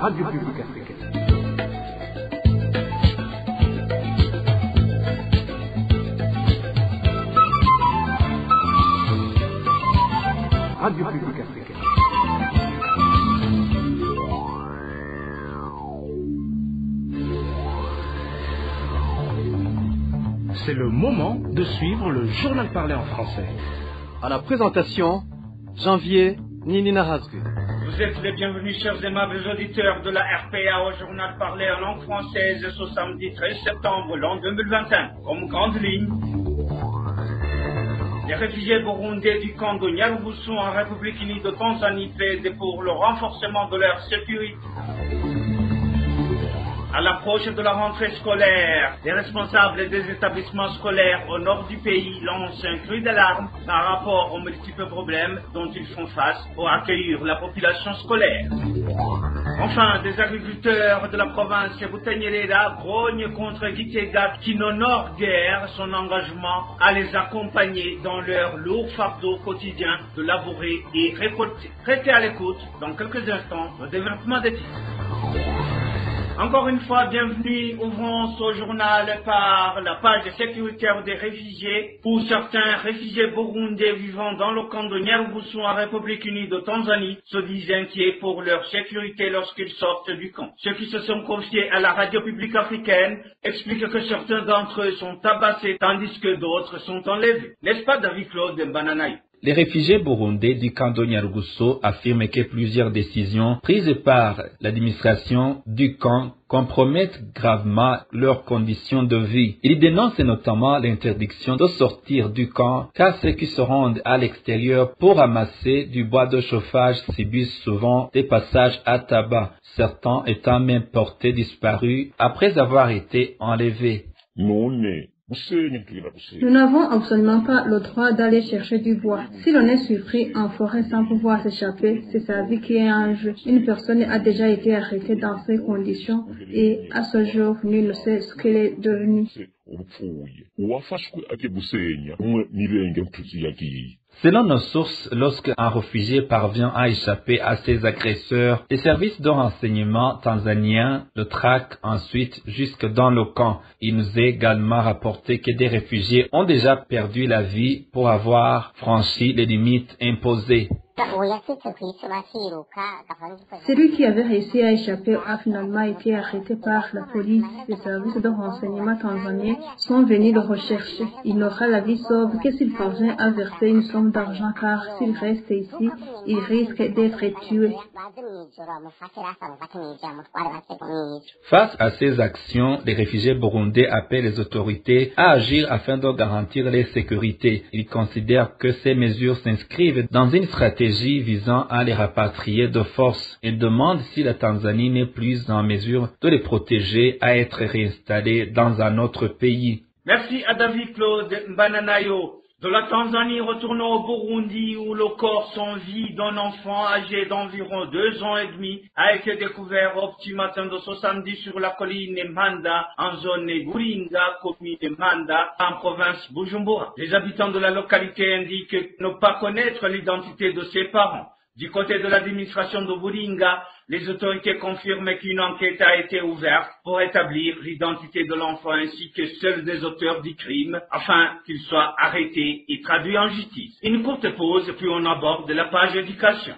Radio Publique Africaine. Radio Publique Africaine. C'est le moment de suivre le journal parlé en français. À la présentation, Janvier Ninina Hazgu. Vous êtes les bienvenus, chers aimables auditeurs de la RPA, au journal parlé en langue française ce samedi 13 septembre l'an 2021. Comme grande ligne, les réfugiés burundais du camp de Nyarugusu en République unie de Tanzanie plaident pour le renforcement de leur sécurité. À l'approche de la rentrée scolaire, les responsables des établissements scolaires au nord du pays lancent un cri d'alarme par rapport aux multiples problèmes dont ils font face pour accueillir la population scolaire. Enfin, des agriculteurs de la province de Butanyerera grognent contre Gitega qui n'honore guère son engagement à les accompagner dans leur lourd fardeau quotidien de labourer et récolter. Restez à l'écoute dans quelques instants le développement des titres. Encore une fois, bienvenue. Ouvrons ce journal par la page sécuritaire des réfugiés. Pour certains réfugiés burundais vivant dans le camp de Nyarugusu en République unie de Tanzanie se disent inquiets pour leur sécurité lorsqu'ils sortent du camp. Ceux qui se sont confiés à la radio publique africaine expliquent que certains d'entre eux sont tabassés tandis que d'autres sont enlevés. N'est-ce pas, David Claude Mbananaï? Les réfugiés burundais du camp de Nyarugusu affirment que plusieurs décisions prises par l'administration du camp compromettent gravement leurs conditions de vie. Ils dénoncent notamment l'interdiction de sortir du camp car ceux qui se rendent à l'extérieur pour ramasser du bois de chauffage subissent souvent des passages à tabac, certains étant même portés disparus après avoir été enlevés. Nous n'avons absolument pas le droit d'aller chercher du bois. Si l'on est surpris en forêt sans pouvoir s'échapper, c'est sa vie qui est en jeu. Une personne a déjà été arrêtée dans ces conditions et à ce jour, nul ne sait ce qu'elle est devenue. Selon nos sources, lorsqu'un réfugié parvient à échapper à ses agresseurs, les services de renseignement tanzaniens le traquent ensuite jusque dans le camp. Il nous est également rapporté que des réfugiés ont déjà perdu la vie pour avoir franchi les limites imposées. Celui qui avait réussi à échapper a finalement été arrêté par la police. Les services de renseignement tanzaniens sont venus le rechercher. Il n'aura la vie sauve que s'il parvient à verser une somme d'argent car s'il reste ici, il risque d'être tué. Face à ces actions, les réfugiés burundais appellent les autorités à agir afin de garantir leur sécurité. Ils considèrent que ces mesures s'inscrivent dans une stratégie visant à les rapatrier de force. Ils demandent si la Tanzanie n'est plus en mesure de les protéger à être réinstallés dans un autre pays. Merci à David Claude Mbananayo. De la Tanzanie, retournons au Burundi où le corps sans vie d'un enfant âgé d'environ 2 ans et demi a été découvert au petit matin de ce samedi sur la colline Manda en zone Buringa, commune Manda, en province Bujumbura. Les habitants de la localité indiquent ne pas connaître l'identité de ses parents. Du côté de l'administration de Buringa, les autorités confirment qu'une enquête a été ouverte pour établir l'identité de l'enfant ainsi que celle des auteurs du crime afin qu'ils soient arrêtés et traduits en justice. Une courte pause puis on aborde la page éducation.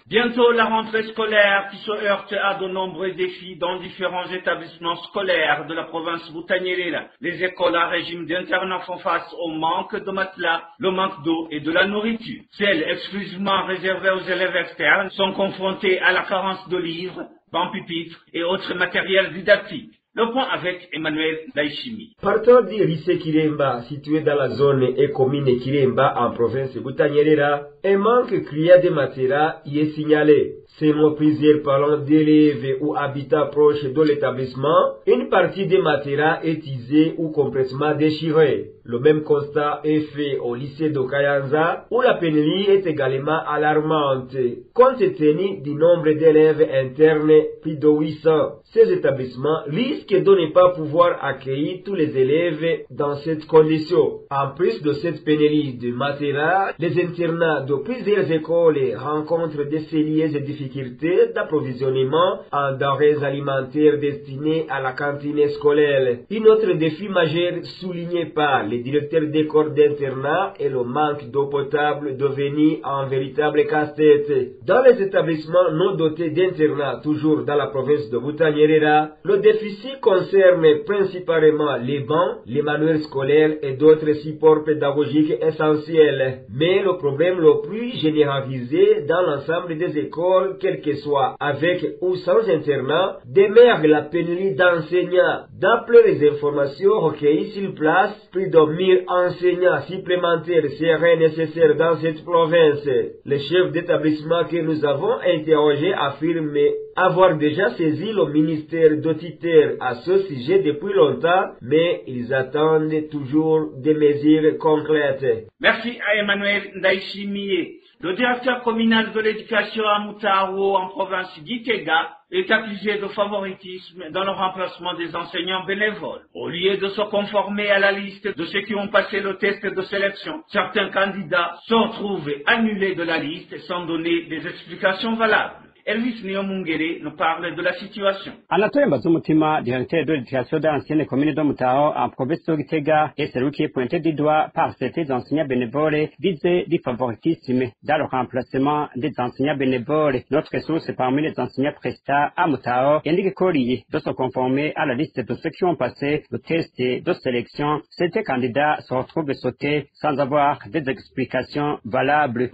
Bientôt la rentrée scolaire qui se heurte à de nombreux défis dans différents établissements scolaires de la province Butanyerera. Les écoles à régime d'internat font face au manque de matelas, le manque d'eau et de la nourriture. Celles exclusivement réservées aux élèves externes sont confrontées à la carence de livres, bancs pupitres et autres matériels didactiques. Le point avec Emmanuel Laïchimi. Partant du lycée Kiremba, situé dans la zone et commune Kiremba en province de Butanyerera, un manque criant de matériel y est signalé. Selon plusieurs parents d'élèves ou habitants proches de l'établissement, une partie des matériels est usée ou complètement déchirée. Le même constat est fait au lycée de Kayanza, où la pénurie est également alarmante. Compte tenu du nombre d'élèves internes, plus de 800, ces établissements risquent de ne pas pouvoir accueillir tous les élèves dans cette condition. En plus de cette pénurie de matériel, les internats de plusieurs écoles rencontrent de sérieuses difficultés d'approvisionnement en denrées alimentaires destinées à la cantine scolaire. Un autre défi majeur souligné par les directeurs d'écoles d'internat est le manque d'eau potable devenu un véritable casse-tête. Dans les établissements non dotés d'internat, toujours dans la province de Butanyerera, le déficit concerne principalement les bancs, les manuels scolaires et d'autres supports pédagogiques essentiels. Mais le problème le plus généralisé dans l'ensemble des écoles, quel que soit avec ou sans internat, demeure la pénurie d'enseignants. D'après les informations recueillies sur place, plus de 1000 enseignants supplémentaires seraient nécessaires dans cette province. Le chef d'établissement que nous avons interrogé affirme avoir déjà saisi le ministère tutelle à ce sujet depuis longtemps, mais ils attendent toujours des mesures concrètes. Merci à Emmanuel Ndaïchimie. Le directeur communal de l'éducation à Moutao en province d'Itega est accusé de favoritisme dans le remplacement des enseignants bénévoles. Au lieu de se conformer à la liste de ceux qui ont passé le test de sélection, certains candidats se retrouvent annulés de la liste sans donner des explications valables. Elvis Niomungere nous parle de la situation. Anatole Mbazumutima, directeur de l'éducation dans l'ancienne commune de Moutao en province de Gitega, est celui qui est pointé du doigt par certains enseignants bénévoles visés du favoritisme dans le remplacement des enseignants bénévoles. Notre source parmi les enseignants prestats à Moutao indique qu'au lieu de se conformer à la liste de ceux qui ont passé le test de sélection, certains candidats se retrouvent sautés sans avoir des explications valables.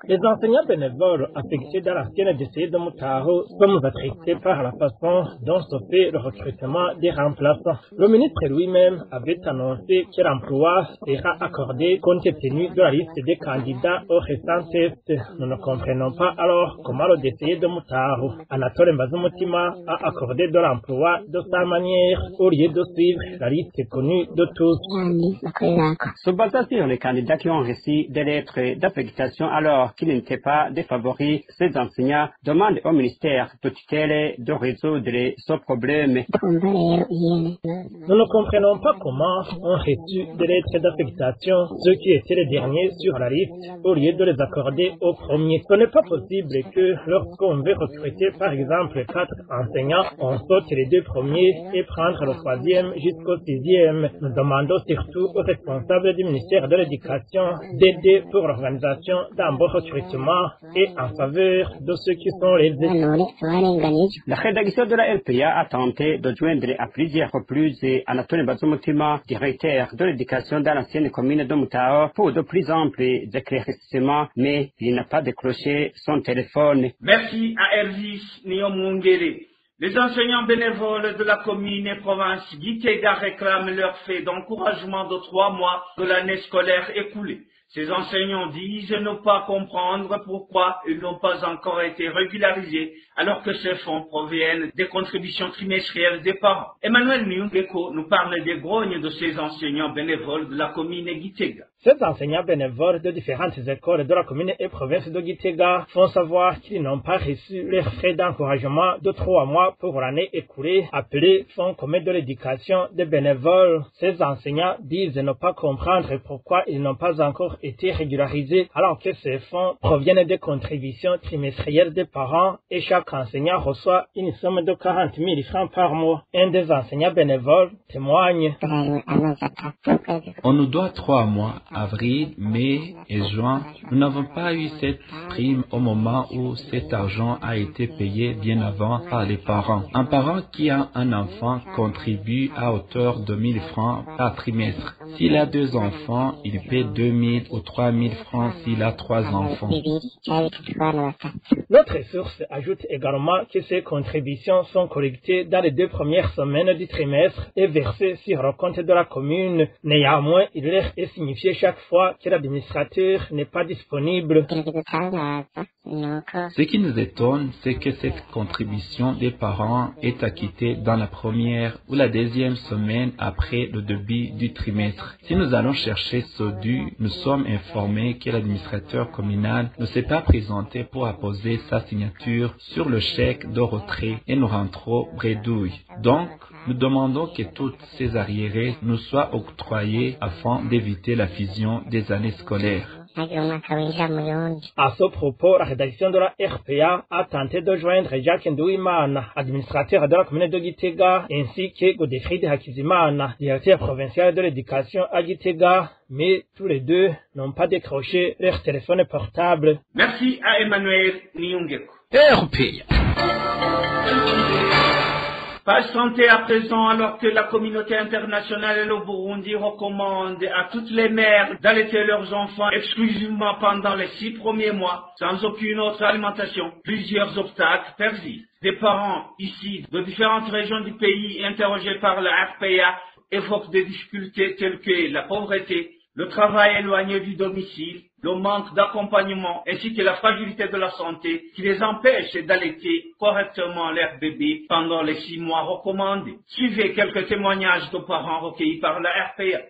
Les enseignants bénévoles affectés dans la d'essayer de Moutao sommes attristés par la façon dont se fait le recrutement des remplaçants. Le ministre lui-même avait annoncé que l'emploi sera accordé compte tenu de la liste des candidats au récent test. Nous ne comprenons pas alors comment le DCI de Moutao, Anatole Mbazumutima, a accordé de l'emploi de sa manière au lieu de suivre la liste connue de tous. Se basant sur les candidats qui ont reçu des lettres d'affectation alors qu'ils n'étaient pas des favoris, ces enseignants demandent au ministère de tutelle de résoudre ce problème. Nous ne comprenons pas comment ont reçu des lettres d'affectation ceux qui étaient les derniers sur la liste au lieu de les accorder aux premiers. Ce n'est pas possible que lorsqu'on veut recruter par exemple 4 enseignants, on saute les 2 premiers et prendre le 3e jusqu'au 6e. Nous demandons surtout aux responsables du ministère de l'Éducation d'aider pour l'organisation d'un bon recrutement et en faveur de ceux qui sont lésés. La rédaction de la LPA a tenté de joindre à plusieurs reprises Anatole Mbazumutima, directeur de l'éducation dans l'ancienne commune de Moutao, pour de plus amples éclaircissements, mais il n'a pas décroché son téléphone. Merci à Elvis Niomungere. Les enseignants bénévoles de la commune et province d'Itega réclament leur fait d'encouragement de 3 mois de l'année scolaire écoulée. Ces enseignants disent ne pas comprendre pourquoi ils n'ont pas encore été régularisés alors que ces fonds proviennent des contributions trimestrielles des parents. Emmanuel Niungeko nous parle des grognes de ces enseignants bénévoles de la commune de Gitega. Ces enseignants bénévoles de différentes écoles de la commune et province de Gitega font savoir qu'ils n'ont pas reçu leurs frais d'encouragement de 3 mois pour l'année écoulée, appelé Fonds commun de l'éducation des bénévoles. Ces enseignants disent ne pas comprendre pourquoi ils n'ont pas encore été régularisés alors que ces fonds proviennent des contributions trimestrielles des parents et chaque enseignant reçoit une somme de 40 000 francs par mois. Un des enseignants bénévoles témoigne. On nous doit 3 mois, avril, mai et juin. Nous n'avons pas eu cette prime au moment où cet argent a été payé bien avant par les parents. Un parent qui a un enfant contribue à hauteur de 1 000 francs par trimestre. S'il a 2 enfants, il paie 2 000 ou 3 000 francs s'il a 3 enfants. Notre source ajoute également que ces contributions sont collectées dans les 2 premières semaines du trimestre et versées sur le compte de la commune. Néanmoins, il leur est signifié chaque fois que l'administrateur n'est pas disponible. Ce qui nous étonne, c'est que cette contribution des parents est acquittée dans la première ou la deuxième semaine après le début du trimestre. Si nous allons chercher ce dû, nous sommes informés que l'administrateur communal ne s'est pas présenté pour apposer sa signature sur le chèque de retrait et nous rentrons bredouille. Donc, nous demandons que toutes ces arriérés nous soient octroyés afin d'éviter la fusion des années scolaires. À ce propos, la rédaction de la RPA a tenté de joindre Jacques Ndouimana, administrateur de la commune de Gitega, ainsi que Godefried Hakizimana, directeur provincial de l'éducation à Gitega, mais tous les deux n'ont pas décroché leur téléphone portable. Merci à Emmanuel Niungeko. RPA. Page santé à présent, alors que la communauté internationale et le Burundi recommandent à toutes les mères d'allaiter leurs enfants exclusivement pendant les 6 premiers mois, sans aucune autre alimentation. Plusieurs obstacles persistent. Des parents ici de différentes régions du pays interrogés par la RPA évoquent des difficultés telles que la pauvreté, le travail éloigné du domicile, le manque d'accompagnement ainsi que la fragilité de la santé qui les empêche d'allaiter correctement leur bébé pendant les 6 mois recommandés. Suivez quelques témoignages de parents recueillis par la RPA.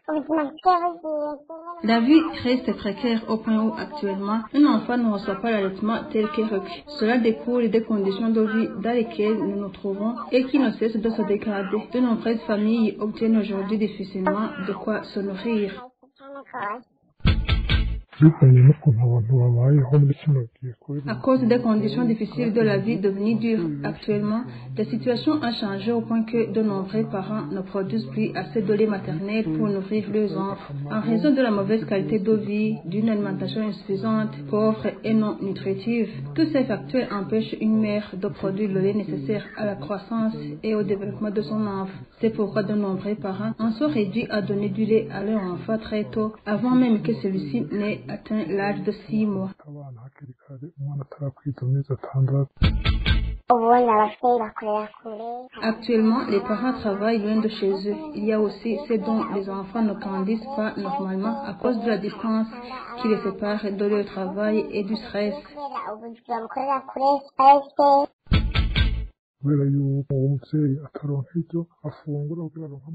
La vie reste précaire au point où actuellement un enfant ne reçoit pas l'allaitement tel que requis. Cela découle des conditions de vie dans lesquelles nous nous trouvons et qui ne cessent de se dégrader. De nombreuses familles obtiennent aujourd'hui difficilement de quoi se nourrir. À cause des conditions difficiles de la vie devenues dures actuellement, la situation a changé au point que de nombreux parents ne produisent plus assez de lait maternel pour nourrir leurs enfants. En raison de la mauvaise qualité de vie, d'une alimentation insuffisante, pauvre et non nutritive, tous ces facteurs empêchent une mère de produire le lait nécessaire à la croissance et au développement de son enfant. C'est pourquoi de nombreux parents en sont réduits à donner du lait à leur enfant très tôt, avant même que celui-ci n'ait atteint l'âge de 6 mois. Actuellement, les parents travaillent loin de chez eux. Il y a aussi ceux dont les enfants ne grandissent pas normalement à cause de la distance qui les sépare de leur travail et du stress.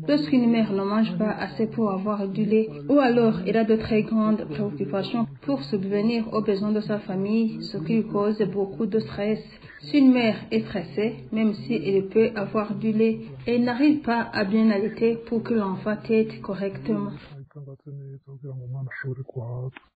Lorsqu'une mère ne mange pas assez pour avoir du lait, ou alors elle a de très grandes préoccupations pour subvenir aux besoins de sa famille, ce qui lui cause beaucoup de stress. Si une mère est stressée, même si elle peut avoir du lait, elle n'arrive pas à bien allaiter pour que l'enfant tète correctement.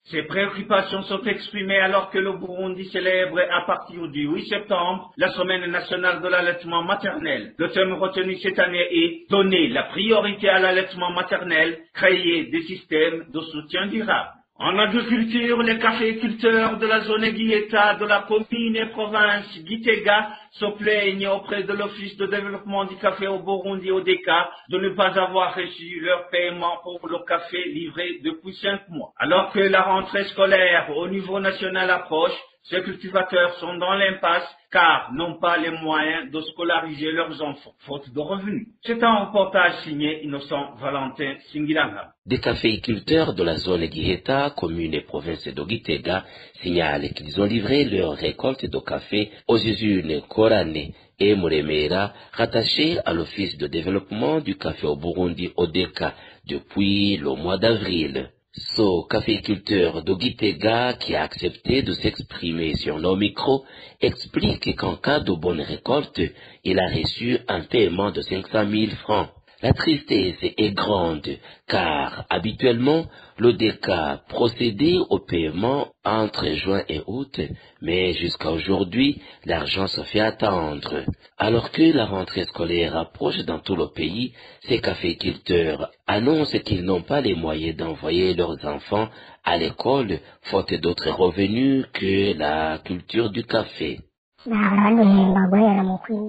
Ces préoccupations sont exprimées alors que le Burundi célèbre à partir du 8 septembre la semaine nationale de l'allaitement maternel. Le thème retenu cette année est « Donner la priorité à l'allaitement maternel, créer des systèmes de soutien durable ». En agriculture, les caféiculteurs de la zone Guieta de la commune et province Gitega se plaignent auprès de l'Office de développement du café au Burundi ODECA de ne pas avoir reçu leur paiement pour le café livré depuis 5 mois. Alors que la rentrée scolaire au niveau national approche, ces cultivateurs sont dans l'impasse car n'ont pas les moyens de scolariser leurs enfants, faute de revenus. C'est un reportage signé Innocent Valentin Singilanga. Des caféiculteurs de la zone Guiheta, commune et province de Gitega, signalent qu'ils ont livré leur récolte de café aux usines Korane et Muremera, rattachées à l'Office de développement du café au Burundi ODECA depuis le mois d'avril. Ce caféiculteur de Gitega, qui a accepté de s'exprimer sur nos micros, explique qu'en cas de bonne récolte, il a reçu un paiement de 500 000 francs. La tristesse est grande, car habituellement, l'ODECA procédait au paiement entre juin et août, mais jusqu'à aujourd'hui, l'argent se fait attendre. Alors que la rentrée scolaire approche dans tout le pays, ces caféiculteurs annoncent qu'ils n'ont pas les moyens d'envoyer leurs enfants à l'école, faute d'autres revenus que la culture du café.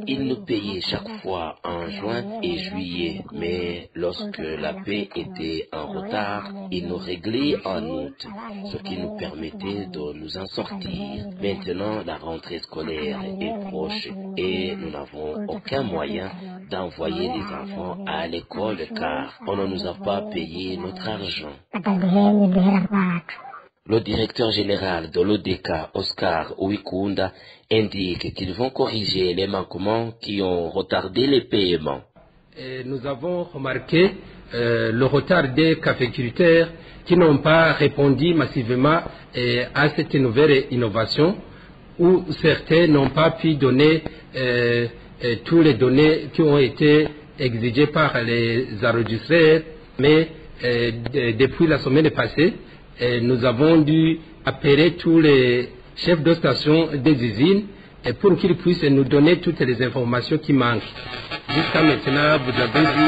Ils nous payaient chaque fois en juin et juillet, mais lorsque la paie était en retard, ils nous réglaient en août, ce qui nous permettait de nous en sortir. Maintenant, la rentrée scolaire est proche et nous n'avons aucun moyen d'envoyer les enfants à l'école car on ne nous a pas payé notre argent. Le directeur général de l'ODK, Oscar Uwikunda, indique qu'ils vont corriger les manquements qui ont retardé les paiements. Nous avons remarqué le retard des caféiculteurs qui n'ont pas répondu massivement à cette nouvelle innovation, où certains n'ont pas pu donner tous les données qui ont été exigées par les enregistreurs, mais depuis la semaine passée, nous avons dû appeler tous les chefs de station des usines pour qu'ils puissent nous donner toutes les informations qui manquent. Jusqu'à maintenant, vous avez vu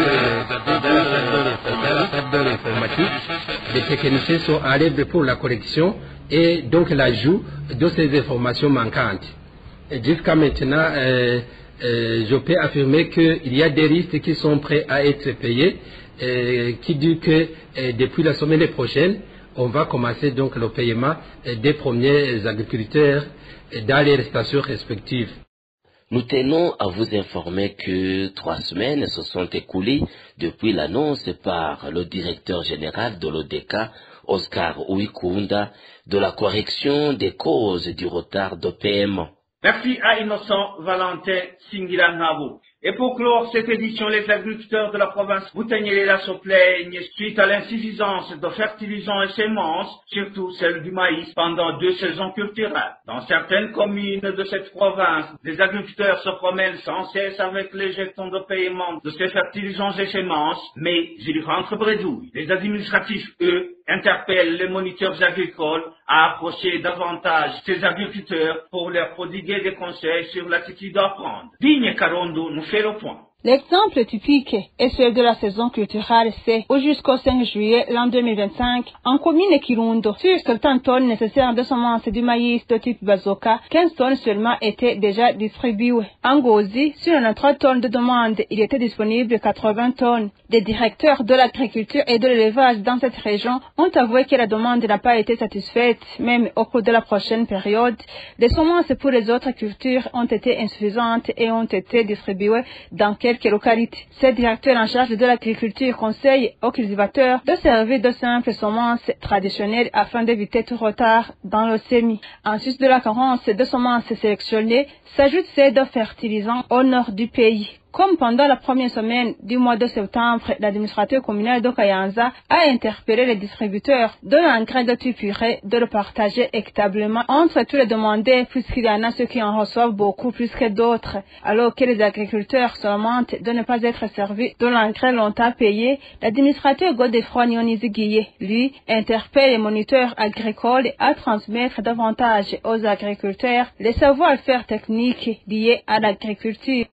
dans l'informatique, les techniciens sont à l'œuvre pour la correction et donc l'ajout de ces informations manquantes. Jusqu'à maintenant, je peux affirmer qu'il y a des risques qui sont prêts à être payés, qui dit que depuis la semaine prochaine, on va commencer donc le paiement des premiers agriculteurs dans les stations respectives. Nous tenons à vous informer que 3 semaines se sont écoulées depuis l'annonce par le directeur général de l'ODK, Oscar Uwikunda, de la correction des causes du retard de paiement. Merci à Innocent Valentin Singiranabo. Et pour clore cette édition, les agriculteurs de la province Boutanyelela se plaignent suite à l'insuffisance de fertilisants et semences, surtout celle du maïs, pendant 2 saisons culturelles. Dans certaines communes de cette province, les agriculteurs se promènent sans cesse avec les jetons de paiement de ces fertilisants et semences, mais ils rentrent bredouilles. Les administratifs, eux, interpellent les moniteurs agricoles à approcher davantage ces agriculteurs pour leur prodiguer des conseils sur l'attitude à prendre. Digne Karondo nous fait le point. L'exemple typique est celui de la saison culturelle C, où jusqu'au 5 juillet l'an 2025, en commune Kirundo, sur certaines tonnes nécessaires de semences du maïs de type Bazooka, 15 tonnes seulement étaient déjà distribuées. En Gozi, sur 93 tonnes de demande, il était disponible 80 tonnes. Les directeurs de l'agriculture et de l'élevage dans cette région ont avoué que la demande n'a pas été satisfaite, même au cours de la prochaine période. Les semences pour les autres cultures ont été insuffisantes et ont été distribuées dans quelques localités. Ces directeurs en charge de l'agriculture conseillent aux cultivateurs de servir de simples semences traditionnelles afin d'éviter tout retard dans le semis. En sus de la carence de semences sélectionnées, s'ajoutent celles de fertilisants au nord du pays. Comme pendant la première semaine du mois de septembre, l'administrateur communal de Kayanza a interpellé les distributeurs de l'engrais de type urée de le partager équitablement entre tous les demandés, puisqu'il y en a ceux qui en reçoivent beaucoup plus que d'autres. Alors que les agriculteurs se lamentent de ne pas être servis de l'engrais longtemps payé, l'administrateur Godefroy Nyonizi-Guillet, lui, interpelle les moniteurs agricoles à transmettre davantage aux agriculteurs les savoir-faire techniques liés à l'agriculture.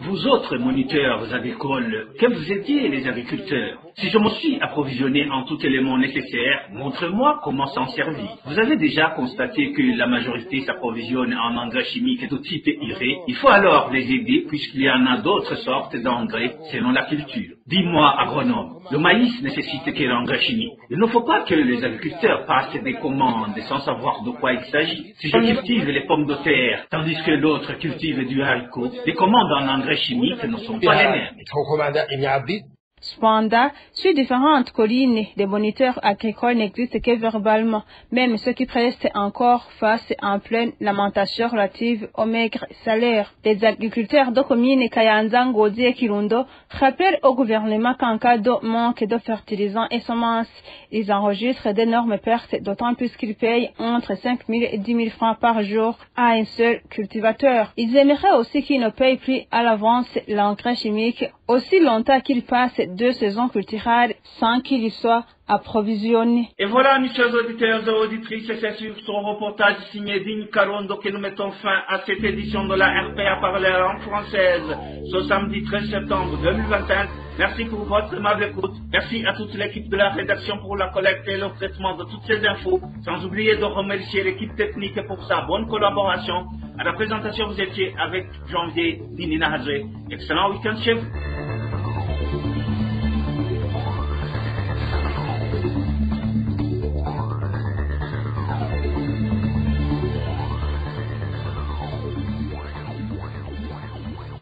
Vous autres moniteurs agricoles, que vous aidiez les agriculteurs. Si je me suis approvisionné en tout élément nécessaire, montrez-moi comment s'en servir. Vous avez déjà constaté que la majorité s'approvisionne en engrais chimiques de type urée. Il faut alors les aider puisqu'il y en a d'autres sortes d'engrais selon la culture. Dis-moi, agronome, le maïs nécessite quel engrais chimique? Il ne faut pas que les agriculteurs passent des commandes sans savoir de quoi il s'agit. Si je cultive les pommes de terre, tandis que l'autre cultive du haricot, les commandes en engrais chimiques ne sont pas les mêmes. Cependant, sur différentes collines, les moniteurs agricoles n'existent que verbalement, même ceux qui prestent encore face en pleine lamentation relative aux maigres salaires. Les agriculteurs de communes Kayanza, Ngozi et Kirundo rappellent au gouvernement qu'en cas de manque de fertilisants et semences, ils enregistrent d'énormes pertes, d'autant plus qu'ils payent entre 5 000 et 10 000 francs par jour à un seul cultivateur. Ils aimeraient aussi qu'ils ne payent plus à l'avance l'engrais chimique aussi longtemps qu'ils passent 2 saisons culturelles sans qu'il y soit approvisionné. Et voilà, mes chers auditeurs et auditrices, c'est sur ce reportage signé Digne Karondo que nous mettons fin à cette édition de la RPA par la langue française, ce samedi 13 septembre 2021. Merci pour votre aimable écoute. Merci à toute l'équipe de la rédaction pour la collecte et le traitement de toutes ces infos, sans oublier de remercier l'équipe technique pour sa bonne collaboration. À la présentation, vous étiez avec Janvier Ninina Hazé. Excellent week-end chez vous.